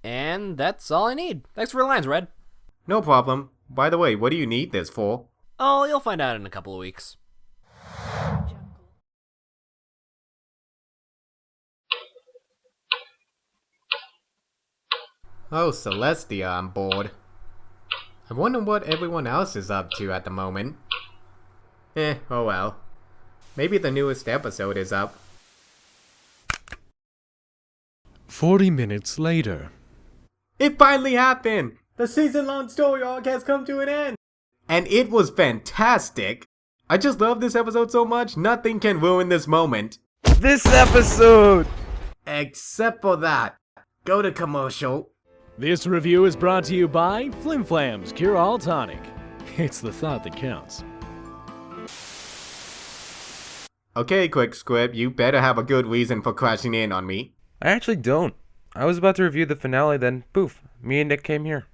And that's all I need. Thanks for the lines, Red. No problem. By the way, what do you need this for? Oh, you'll find out in a couple of weeks. Oh, Celestia on board. I wonder what everyone else is up to at the moment. Oh well. Maybe the newest episode is up. 40 minutes later. It finally happened! The season-long story arc has come to an end! And it was fantastic! I just love this episode so much, nothing can ruin this moment. This episode! Except for that. Go to commercial. This review is brought to you by Flim Flam's Cure All Tonic. It's the thought that counts. Okay, QuickScript, you better have a good reason for crashing in on me. I actually don't. I was about to review the finale, then poof, me and Nick came here.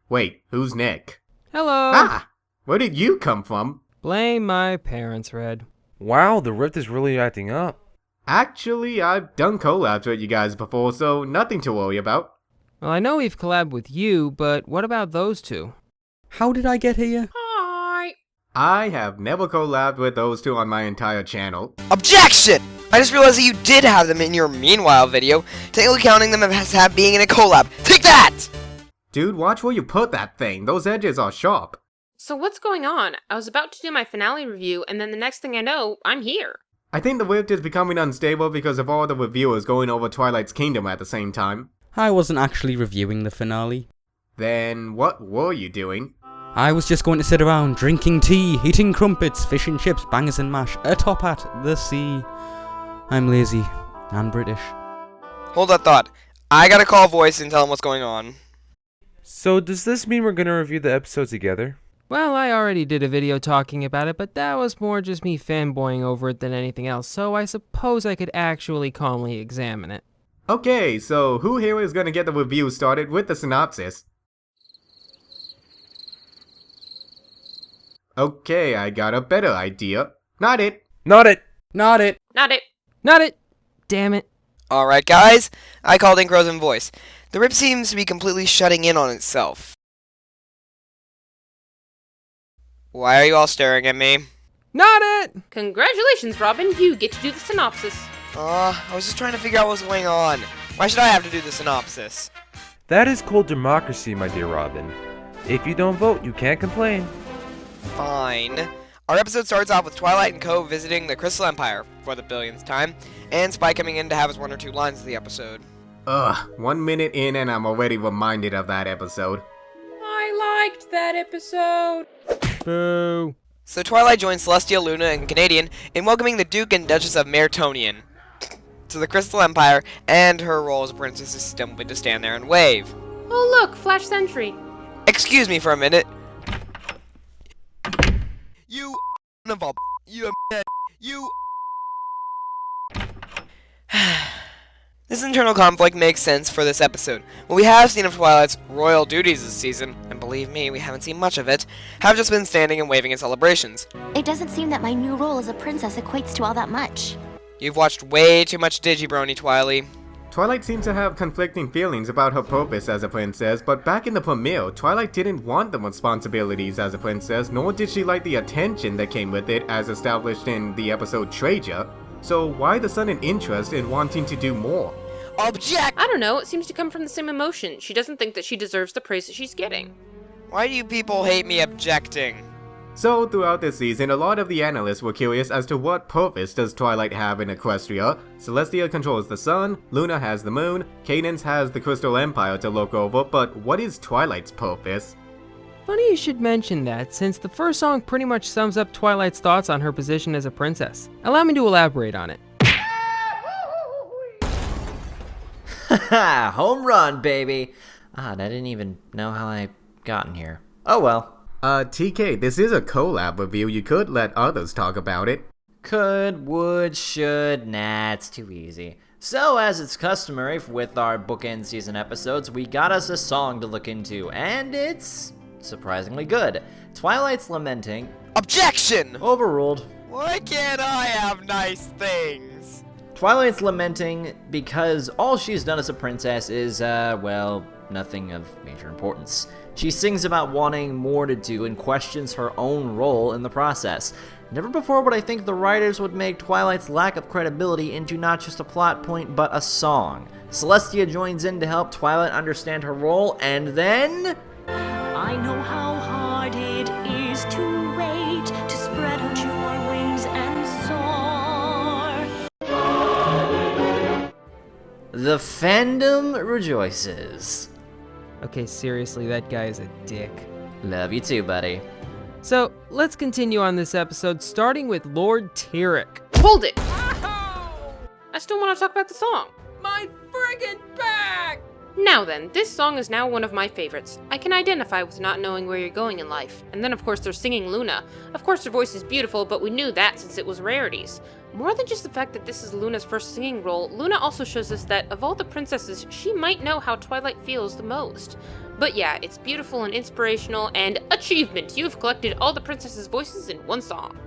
Wait, who's Nick? Hello. Ah! Where did you come from? Blame my parents, Red. Wow, the rift is really acting up. Actually, I've done collabs with you guys before, so nothing to worry about. Well, I know we've collabed with you, but what about those two? How did I get here? Hi. I have never collabed with those two on my entire channel. Objection! I just realized that you did have them in your Meanwhile video, technically counting them as being in a collab. Take that! Dude, watch where you put that thing. Those edges are sharp. So what's going on? I was about to do my finale review, and then the next thing I know, I'm here. I think the rift is becoming unstable because of all the reviewers going over Twilight's Kingdom at the same time. I wasn't actually reviewing the finale. Then what were you doing? I was just going to sit around drinking tea, eating crumpets, fish and chips, bangers and mash, atop at the sea. I'm lazy and British. Hold that thought. I gotta call Voice and tell him what's going on. So does this mean we're gonna review the episode together? Well, I already did a video talking about it, but that was more just me fanboying over it than anything else, so I suppose I could actually calmly examine it. Okay, so who here is gonna get the review started with the synopsis? Okay, I got a better idea. Not it. Not it! Not it. Not it. Not it! Damn it. Alright guys, I called in Crow's Voice. The rip seems to be completely shutting in on itself. Why are you all staring at me? Not it! Congratulations, Robin. You get to do the synopsis. I was just trying to figure out what's going on. Why should I have to do the synopsis? That is called democracy, my dear Robin. If you don't vote, you can't complain. Fine. Our episode starts off with Twilight and Co. visiting the Crystal Empire for the billionth time, and Spy coming in to have his one or two lines of the episode. Ugh, 1 minute in and I'm already reminded of that episode. I liked that episode. Boo. So Twilight joins Celestia, Luna, and Canadian in welcoming the Duke and Duchess of Meritonian to the Crystal Empire, and her role as a princess is simply to stand there and wave. Oh look, Flash Sentry. Excuse me for a minute. This internal conflict makes sense for this episode. What we have seen of Twilight's royal duties this season, and believe me, we haven't seen much of it, have just been standing and waving in celebrations. It doesn't seem that my new role as a princess equates to all that much. You've watched way too much Digibrony, Twily. Twilight seems to have conflicting feelings about her purpose as a princess, but back in the premiere, Twilight didn't want the responsibilities as a princess, nor did she like the attention that came with it as established in the episode Treasure. So why the sudden interest in wanting to do more? Object! I don't know, it seems to come from the same emotion. She doesn't think that she deserves the praise that she's getting. Why do you people hate me objecting? So throughout this season, a lot of the analysts were curious as to what purpose does Twilight have in Equestria. Celestia controls the sun, Luna has the moon, Cadence has the Crystal Empire to look over, but what is Twilight's purpose? Funny you should mention that, since the first song pretty much sums up Twilight's thoughts on her position as a princess. Allow me to elaborate on it. Haha, home run, baby! Odd, I didn't even know how I gotten here. Oh well. TK, this is a collab review, you could let others talk about it. Could, would, should, nah, it's too easy. So, as it's customary with our bookend season episodes, we got us a song to look into, and it's surprisingly good. Twilight's Lamenting. Objection! Overruled. Why can't I have nice things? Twilight's lamenting because all she's done as a princess is, well, nothing of major importance. She sings about wanting more to do and questions her own role in the process. Never before would I think the writers would make Twilight's lack of credibility into not just a plot point, but a song. Celestia joins in to help Twilight understand her role, and then... I know how hard it is to wait, to spread out your wings and soar. The fandom rejoices. Okay, seriously, that guy is a dick. Love you too, buddy. So, let's continue on this episode, starting with Lord Tirek. Hold it! I still want to talk about the song. My friggin' back! Now then, this song is now one of my favorites. I can identify with not knowing where you're going in life. And then of course they're singing Luna. Of course her voice is beautiful, but we knew that since it was rarities. More than just the fact that this is Luna's first singing role, Luna also shows us that of all the princesses, she might know how Twilight feels the most. But yeah, it's beautiful and inspirational, and achievement! You've collected all the princesses' voices in one song.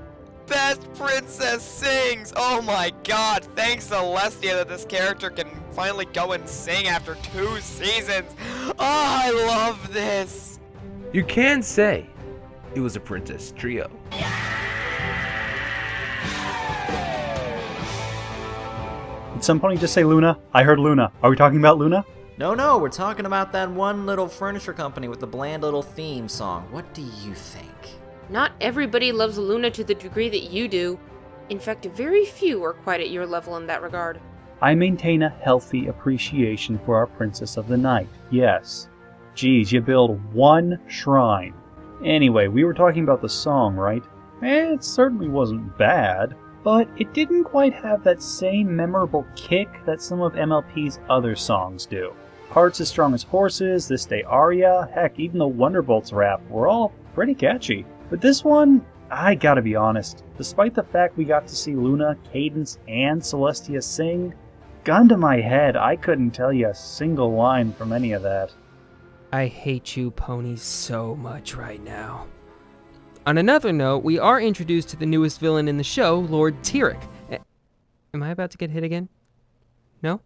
Best princess sings! Oh my god, thanks Celestia that this character can finally go and sing after 2 seasons. Oh, I love this! You can say it was a princess trio. Did somebody just say Luna? I heard Luna. Are we talking about Luna? No, we're talking about that one little furniture company with the bland little theme song. What do you think? Not everybody loves Luna to the degree that you do. In fact, very few are quite at your level in that regard. I maintain a healthy appreciation for our Princess of the Night, yes. Geez, you build one shrine. Anyway, we were talking about the song, right? It certainly wasn't bad, but it didn't quite have that same memorable kick that some of MLP's other songs do. Hearts as Strong as Horses, This Day Aria, heck, even the Wonderbolts rap were all pretty catchy. But this one, I gotta be honest, despite the fact we got to see Luna, Cadence, and Celestia sing, gun to my head, I couldn't tell you a single line from any of that. I hate you ponies so much right now. On another note, we are introduced to the newest villain in the show, Lord Tirek. Am I about to get hit again? No?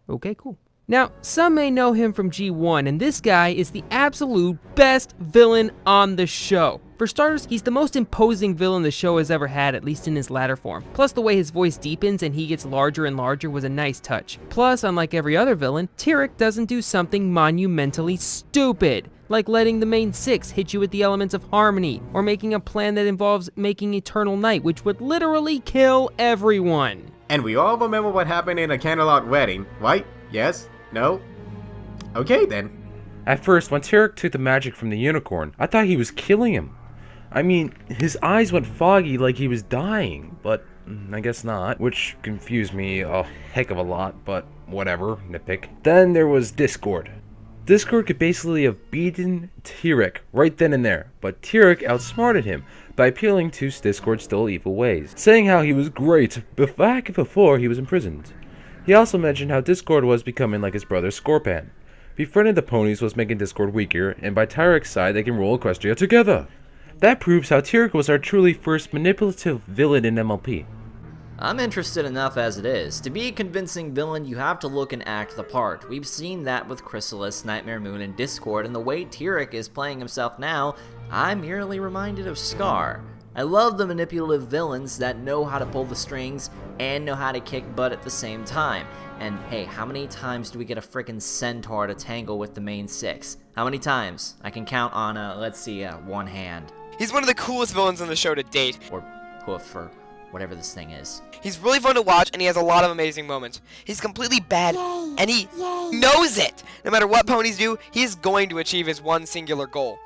Okay, cool. Now, some may know him from G1, and this guy is the absolute best villain on the show. For starters, he's the most imposing villain the show has ever had, at least in his latter form. Plus, the way his voice deepens and he gets larger and larger was a nice touch. Plus, unlike every other villain, Tirek doesn't do something monumentally stupid, like letting the main 6 hit you with the elements of harmony, or making a plan that involves making eternal night, which would literally kill everyone. And we all remember what happened in a candlelight wedding, right? Yes? No? Okay then. At first, when Tirek took the magic from the unicorn, I thought he was killing him. I mean, his eyes went foggy like he was dying, but I guess not, which confused me a heck of a lot, but whatever, nitpick. Then there was Discord. Discord could basically have beaten Tirek right then and there, but Tirek outsmarted him by appealing to Discord's still evil ways, saying how he was great back before he was imprisoned. He also mentioned how Discord was becoming like his brother Scorpan. Befriending the ponies was making Discord weaker, and by Tyrek's side they can rule Equestria together. That proves how Tirek was our truly first manipulative villain in MLP. I'm interested enough as it is. To be a convincing villain, you have to look and act the part. We've seen that with Chrysalis, Nightmare Moon, and Discord, and the way Tirek is playing himself now, I'm merely reminded of Scar. I love the manipulative villains that know how to pull the strings and know how to kick butt at the same time. And hey, how many times do we get a frickin' centaur to tangle with the main 6? How many times? I can count on, one hand. He's one of the coolest villains on the show to date. Or hoof, or whatever this thing is. He's really fun to watch, and he has a lot of amazing moments. He's completely bad, and he knows it! No matter what ponies do, he is going to achieve his one singular goal.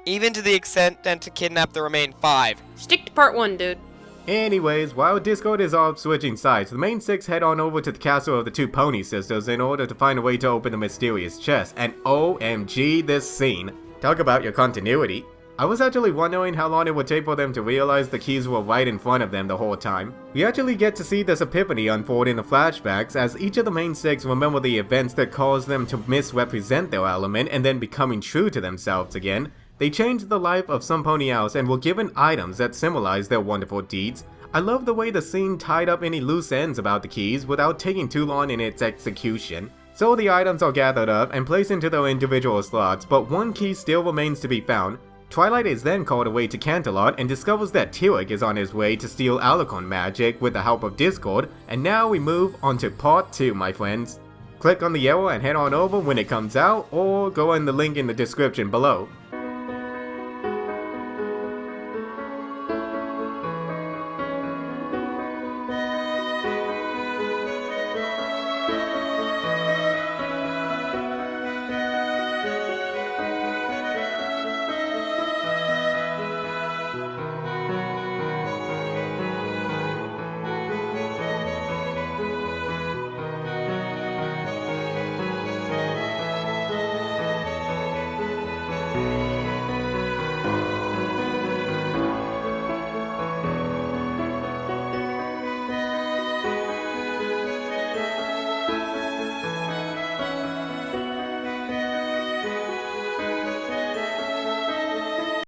Even to the extent to kidnap the remaining 5. Stick to part 1, dude. Anyways, while Discord is off switching sides, the main 6 head on over to the castle of the 2 pony sisters in order to find a way to open the mysterious chest. And OMG, this scene. Talk about your continuity. I was actually wondering how long it would take for them to realize the keys were right in front of them the whole time. We actually get to see this epiphany unfold in the flashbacks as each of the main 6 remember the events that caused them to misrepresent their element and then becoming true to themselves again. They changed the life of some pony owls and were given items that symbolize their wonderful deeds. I love the way the scene tied up any loose ends about the keys without taking too long in its execution. So the items are gathered up and placed into their individual slots, but one key still remains to be found. Twilight is then called away to Canterlot and discovers that Tirek is on his way to steal Alucon magic with the help of Discord, and now we move on to part 2, my friends. Click on the arrow and head on over when it comes out, or go on the link in the description below.